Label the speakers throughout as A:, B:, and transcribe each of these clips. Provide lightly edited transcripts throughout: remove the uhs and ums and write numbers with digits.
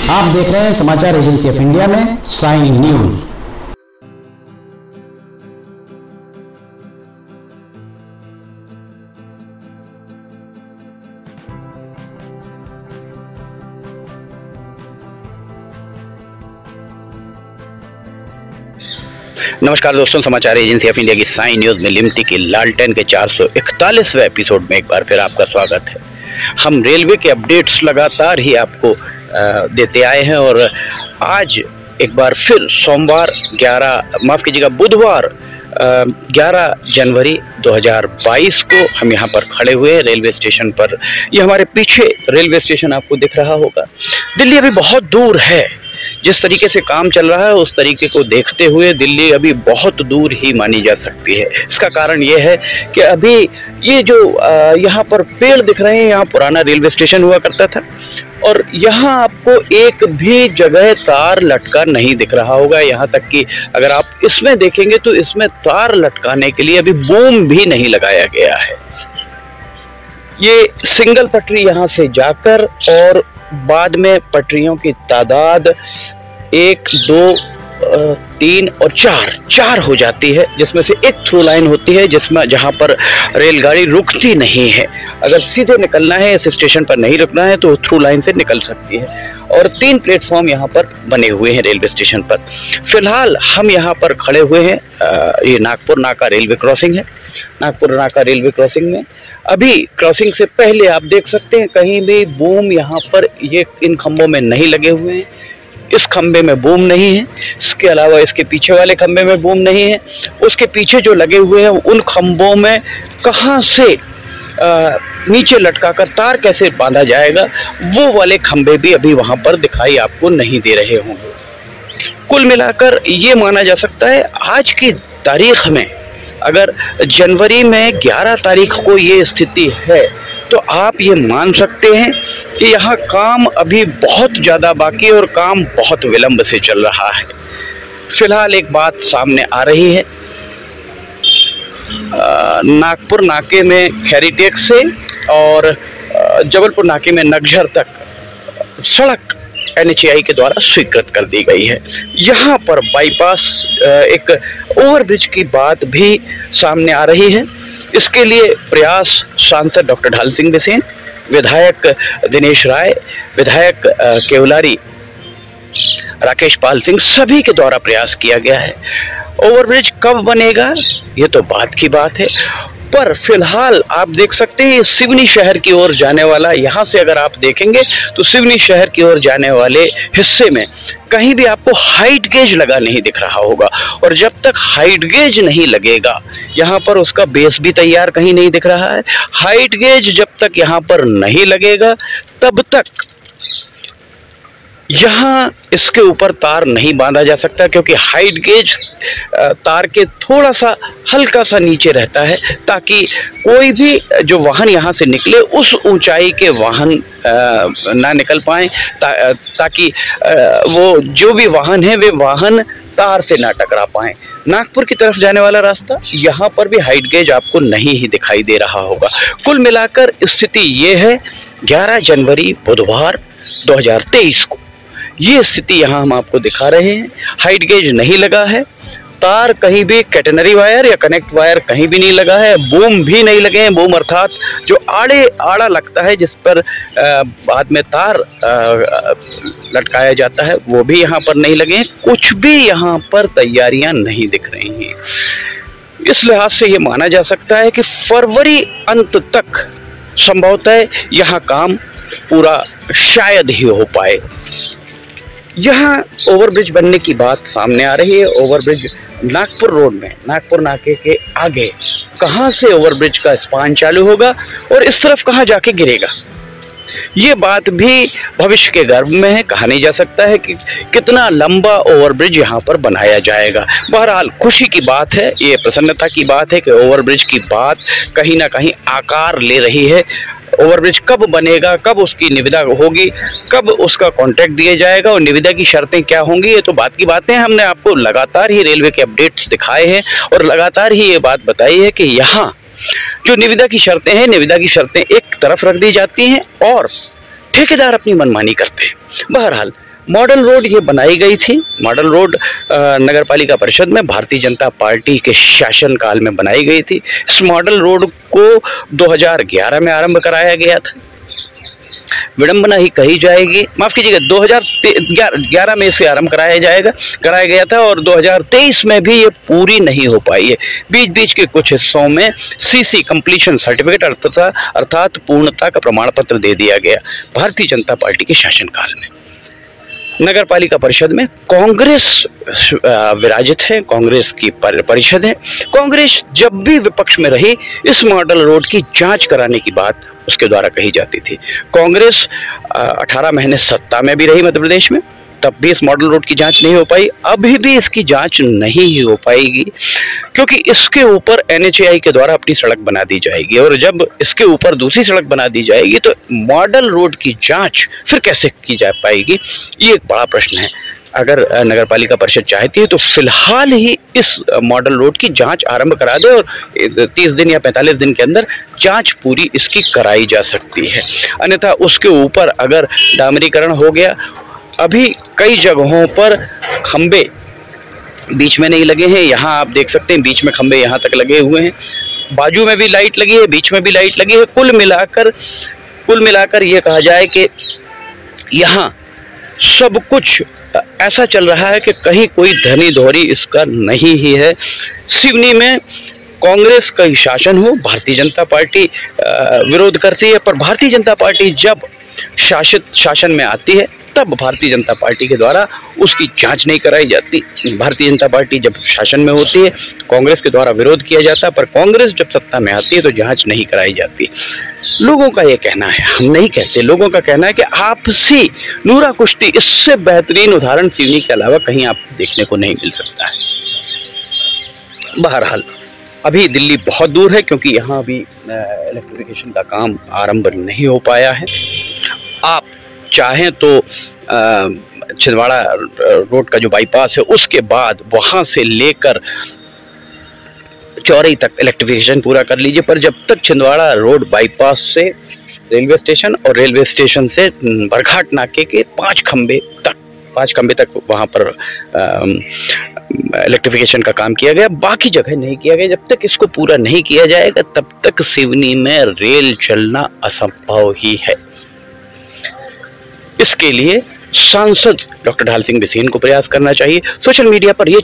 A: आप देख रहे हैं समाचार एजेंसी ऑफ इंडिया में साइन न्यूज।
B: नमस्कार दोस्तों, समाचार एजेंसी ऑफ इंडिया की साइन न्यूज में लिमटी की लालटेन के 441वें एपिसोड में एक बार फिर आपका स्वागत है। हम रेलवे के अपडेट्स लगातार ही आपको देते आए हैं और आज एक बार फिर बुधवार 11 जनवरी 2022 को हम यहाँ पर खड़े हुए हैं रेलवे स्टेशन पर। ये हमारे पीछे रेलवे स्टेशन आपको दिख रहा होगा। दिल्ली अभी बहुत दूर है। जिस तरीके से काम चल रहा है उस तरीके को देखते हुए दिल्ली अभी बहुत दूर ही मानी जा सकती है। इसका कारण ये है कि अभी ये जो यहाँ पर पेड़ दिख रहे हैं, यहाँ पुराना रेलवे स्टेशन हुआ करता था और यहाँ आपको एक भी जगह तार लटका नहीं दिख रहा होगा। यहाँ तक कि अगर आप इसमें देखेंगे तो इसमें तार लटकाने के लिए अभी बूम भी नहीं लगाया गया है। ये सिंगल पटरी यहाँ से जाकर और बाद में पटरियों की तादाद 1, 2, 3 और 4 हो जाती है, जिसमें से एक थ्रू लाइन होती है जिसमें जहाँ पर रेलगाड़ी रुकती नहीं है। अगर सीधे निकलना है, इस स्टेशन पर नहीं रुकना है तो थ्रू लाइन से निकल सकती है। और 3 प्लेटफॉर्म यहाँ पर बने हुए हैं रेलवे स्टेशन पर। फिलहाल हम यहाँ पर खड़े हुए हैं। ये नागपुर नाका रेलवे क्रॉसिंग है। नागपुर नाका रेलवे क्रॉसिंग में अभी क्रॉसिंग से पहले आप देख सकते हैं कहीं भी बूम यहाँ पर ये इन खंभों में नहीं लगे हुए हैं। इस खंबे में बूम नहीं है, इसके अलावा इसके पीछे वाले खंबे में बूम नहीं है। उसके पीछे जो लगे हुए हैं उन खंभों में कहाँ से नीचे लटकाकर तार कैसे बांधा जाएगा, वो वाले खंबे भी अभी वहाँ पर दिखाई आपको नहीं दे रहे होंगे। कुल मिलाकर ये माना जा सकता है आज की तारीख में, अगर जनवरी में 11 तारीख को ये स्थिति है तो आप ये मान सकते हैं कि यहाँ काम अभी बहुत ज़्यादा बाकी है और काम बहुत विलंब से चल रहा है। फिलहाल एक बात सामने आ रही है, नागपुर नाके में खैरीटेक से और जबलपुर नाके में नगझर तक सड़क NHAI के द्वारा स्वीकृत कर दी गई है। यहाँ पर बाईपास एक ओवरब्रिज की बात भी सामने आ रही है। इसके लिए प्रयास सांसद डॉक्टर ढाल सिंह बिसेन, विधायक दिनेश राय, विधायक केवलारी राकेश पाल सिंह, सभी के द्वारा प्रयास किया गया है। ओवरब्रिज कब बनेगा ये तो बात की बात है, पर फिलहाल आप देख सकते हैं सिवनी शहर की ओर जाने वाला, यहाँ से अगर आप देखेंगे तो सिवनी शहर की ओर जाने वाले हिस्से में कहीं भी आपको हाइट गेज लगा नहीं दिख रहा होगा। और जब तक हाइट गेज नहीं लगेगा, यहाँ पर उसका बेस भी तैयार कहीं नहीं दिख रहा है। हाइट गेज जब तक यहाँ पर नहीं लगेगा तब तक यहाँ इसके ऊपर तार नहीं बांधा जा सकता, क्योंकि हाइट गेज तार के थोड़ा सा हल्का सा नीचे रहता है ताकि कोई भी जो वाहन यहाँ से निकले उस ऊंचाई के वाहन ना निकल पाएं, ताकि वो जो भी वाहन है वे वाहन तार से ना टकरा पाएं। नागपुर की तरफ जाने वाला रास्ता, यहाँ पर भी हाइट गेज आपको नहीं ही दिखाई दे रहा होगा। कुल मिलाकर स्थिति ये है 11 जनवरी बुधवार 2023 को ये स्थिति यहाँ हम आपको दिखा रहे हैं। हाइट गेज नहीं लगा है, तार कहीं भी कैटेनरी वायर या कनेक्ट वायर कहीं भी नहीं लगा है, बूम भी नहीं लगे हैं। बूम अर्थात जो आड़ा लगता है जिस पर बाद में तार लटकाया जाता है, वो भी यहाँ पर नहीं लगे हैं। कुछ भी यहाँ पर तैयारियां नहीं दिख रही हैं। इस लिहाज से ये माना जा सकता है कि फरवरी अंत तक संभवतः यहाँ काम पूरा शायद ही हो पाए। यहाँ ओवरब्रिज बनने की बात सामने आ रही है। ओवरब्रिज नागपुर रोड में, नागपुर नाके के आगे कहाँ से ओवरब्रिज का स्पान चालू होगा और इस तरफ कहाँ जाके गिरेगा, ये बात भी भविष्य के गर्भ में है। कहा नहीं जा सकता है कि कितना लंबा ओवरब्रिज यहाँ पर बनाया जाएगा। बहरहाल खुशी की बात है, ये प्रसन्नता की बात है कि ओवरब्रिज की बात कहीं ना कहीं आकार ले रही है। ओवरब्रिज कब बनेगा, कब उसकी निविदा होगी, कब उसका कॉन्ट्रैक्ट दिया जाएगा और निविदा की शर्तें क्या होंगी, ये तो बात की बातें। हमने आपको लगातार ही रेलवे के अपडेट्स दिखाए हैं और लगातार ही ये बात बताई है कि यहाँ जो निविदा की शर्तें हैं, निविदा की शर्तें एक तरफ रख दी जाती हैं और ठेकेदार अपनी मनमानी करते हैं। बहरहाल मॉडल रोड ये बनाई गई थी। मॉडल रोड नगर पालिका परिषद में भारतीय जनता पार्टी के शासनकाल में बनाई गई थी। इस मॉडल रोड को 2011 में आरंभ कराया गया था। विडंबना ही कही जाएगी, माफ कीजिएगा, 2011 में इसे आरंभ कराया गया था और 2023 में भी ये पूरी नहीं हो पाई है। बीच बीच के कुछ हिस्सों में सीसी कंप्लीशन सर्टिफिकेट अर्थात पूर्णता का प्रमाण पत्र दे दिया गया। भारतीय जनता पार्टी के शासनकाल में नगर पालिका परिषद में कांग्रेस विराजित है, कांग्रेस की परिषद है। कांग्रेस जब भी विपक्ष में रही, इस मॉडल रोड की जांच कराने की बात उसके द्वारा कही जाती थी। कांग्रेस 18 महीने सत्ता में भी रही मध्य प्रदेश में, तब भी इस मॉडल रोड की जांच नहीं हो पाई। अभी भी इसकी जांच नहीं हो पाएगी क्योंकि इसके ऊपर NHAI के द्वारा अपनी सड़क बना दी जाएगी और जब इसके ऊपर दूसरी सड़क बना दी जाएगी तो मॉडल रोड की जांच फिर कैसे की जा पाएगी, ये एक बड़ा प्रश्न है। अगर नगर पालिका परिषद चाहती है तो फिलहाल ही इस मॉडल रोड की जांच आरंभ करा दे और 30 दिन या 45 दिन के अंदर जांच पूरी इसकी कराई जा सकती है। अन्यथा उसके ऊपर अगर डामरीकरण हो गया, अभी कई जगहों पर खंबे बीच में नहीं लगे हैं, यहाँ आप देख सकते हैं बीच में खंबे यहाँ तक लगे हुए हैं, बाजू में भी लाइट लगी है, बीच में भी लाइट लगी है। कुल मिलाकर ये कहा जाए कि यहाँ सब कुछ ऐसा चल रहा है कि कहीं कोई धनी दोहरी इसका नहीं ही है। सिवनी में कांग्रेस का शासन हो, भारतीय जनता पार्टी विरोध करती है, पर भारतीय जनता पार्टी जब शासन में आती है तब भारतीय जनता पार्टी के द्वारा उसकी जांच नहीं कराई जाती। भारतीय जनता पार्टी जब शासन में होती है कांग्रेस के द्वारा विरोध किया जाता है, पर कांग्रेस जब सत्ता में आती है तो जांच नहीं कराई जाती। लोगों का ये कहना है, हम नहीं कहते, लोगों का कहना है कि आपसी नूरा कुश्ती, इससे बेहतरीन उदाहरण सिवनी के अलावा कहीं आपको देखने को नहीं मिल सकता है। बहरहाल अभी दिल्ली बहुत दूर है क्योंकि यहाँ अभी इलेक्ट्रिफिकेशन का काम आरंभ नहीं हो पाया है। आप चाहें तो छिंदवाड़ा रोड का जो बाईपास है उसके बाद वहां से लेकर चौरई तक इलेक्ट्रिफिकेशन पूरा कर लीजिए, पर जब तक छिंदवाड़ा रोड बाईपास से रेलवे स्टेशन और रेलवे स्टेशन से बरघाट नाके के 5 खंबे तक वहां पर इलेक्ट्रिफिकेशन का काम किया गया, बाकी जगह नहीं किया गया। जब तक इसको पूरा नहीं किया जाएगा तब तक सिवनी में रेल चलना असंभव ही है। इसके लिए सांसद डॉक्टर ढाल सिंह बिसेन को प्रयास करना चाहिए। सोशल मीडिया पर ये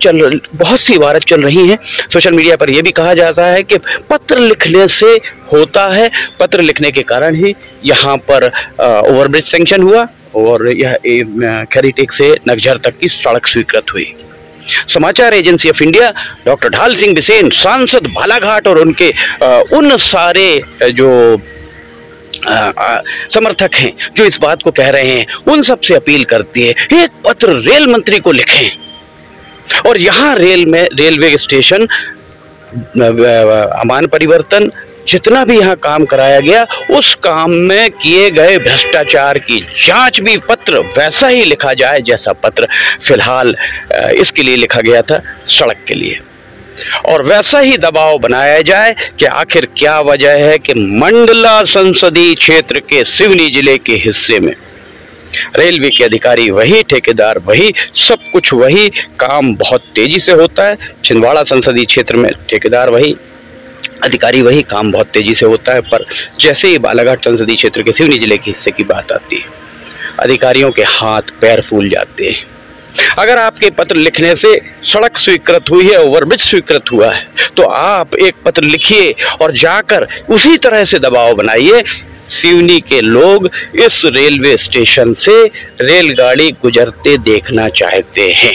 B: बहुत सी इबारत चल रही हैं। सोशल मीडिया पर यह भी कहा जाता है कि पत्र लिखने से होता है, पत्र लिखने के कारण ही यहाँ पर ओवरब्रिज सैंक्शन हुआ और यह खैरीटेक से नगझर तक की सड़क स्वीकृत हुई। समाचार एजेंसी ऑफ इंडिया डॉक्टर ढाल सिंह बिसेन, सांसद बालाघाट और उनके उन सारे जो समर्थक हैं जो इस बात को कह रहे हैं, उन सब से अपील करती है एक पत्र रेल मंत्री को लिखें और यहाँ रेलवे स्टेशन, अमान परिवर्तन, जितना भी यहाँ काम कराया गया उस काम में किए गए भ्रष्टाचार की जांच भी पत्र वैसा ही लिखा जाए जैसा पत्र फिलहाल इसके लिए लिखा गया था, सड़क के लिए, और वैसा ही दबाव बनाया जाए कि आखिर क्या वजह है कि मंडला संसदीय क्षेत्र के सिवनी जिले के हिस्से में रेलवे के अधिकारी वही, ठेकेदार वही, सब कुछ वही, काम बहुत तेजी से होता है। छिंदवाड़ा संसदीय क्षेत्र में ठेकेदार वही, अधिकारी वही, काम बहुत तेजी से होता है, पर जैसे ही बालाघाट संसदीय क्षेत्र के सिवनी जिले के हिस्से की बात आती है अधिकारियों के हाथ पैर फूल जाते हैं। अगर आपके पत्र लिखने से सड़क स्वीकृत हुई है, ओवरब्रिज स्वीकृत हुआ है, तो आप एक पत्र लिखिए और जाकर उसी तरह से दबाव बनाइए। सिवनी के लोग इस रेलवे स्टेशन से रेलगाड़ी गुजरते देखना चाहते हैं,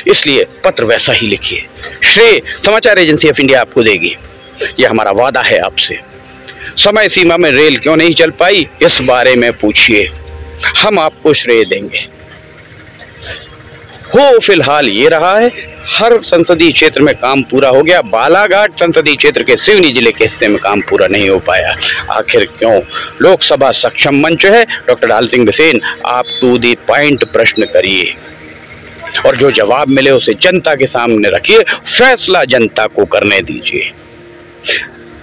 B: इसलिए पत्र वैसा ही लिखिए। श्रेय समाचार एजेंसी ऑफ इंडिया आपको देगी, यह हमारा वादा है आपसे। समय सीमा में रेल क्यों नहीं चल पाई, इस बारे में पूछिए, हम आपको श्रेय देंगे। हो फिलहाल ये रहा है, हर संसदीय क्षेत्र में काम पूरा हो गया, बालाघाट संसदीय क्षेत्र के सिवनी जिले के हिस्से में काम पूरा नहीं हो पाया। आखिर क्यों? लोकसभा सक्षम मंच है, डॉक्टर ढाल सिंह बिसेन, आप टू दी पॉइंट प्रश्न करिए और जो जवाब मिले उसे जनता के सामने रखिए, फैसला जनता को करने दीजिए।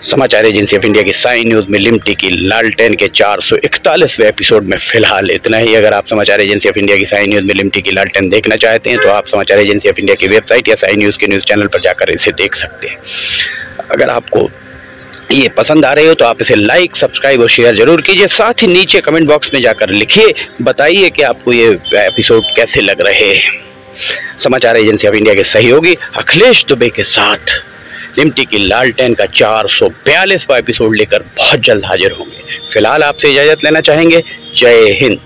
B: समाचार एजेंसी ऑफ इंडिया की साइन न्यूज में लिमटी की लालटेन के 441वें एपिसोड में फिलहाल इतना ही। अगर आप समाचार एजेंसी ऑफ इंडिया की साइन न्यूज में लिमटी की लालटेन देखना चाहते हैं तो आप समाचार एजेंसी ऑफ इंडिया की वेबसाइट या साइन न्यूज के न्यूज चैनल पर जाकर इसे देख सकते हैं। अगर आपको ये पसंद आ रहे हो तो आप इसे लाइक, सब्सक्राइब और शेयर जरूर कीजिए। साथ ही नीचे कमेंट बॉक्स में जाकर लिखिए, बताइए कि आपको ये एपिसोड कैसे लग रहे हैं। समाचार एजेंसी ऑफ इंडिया के सहयोगी अखिलेश दुबे के साथ लिमटी की लालटेन का 442वां एपिसोड लेकर बहुत जल्द हाजिर होंगे। फिलहाल आपसे इजाजत लेना चाहेंगे। जय हिंद।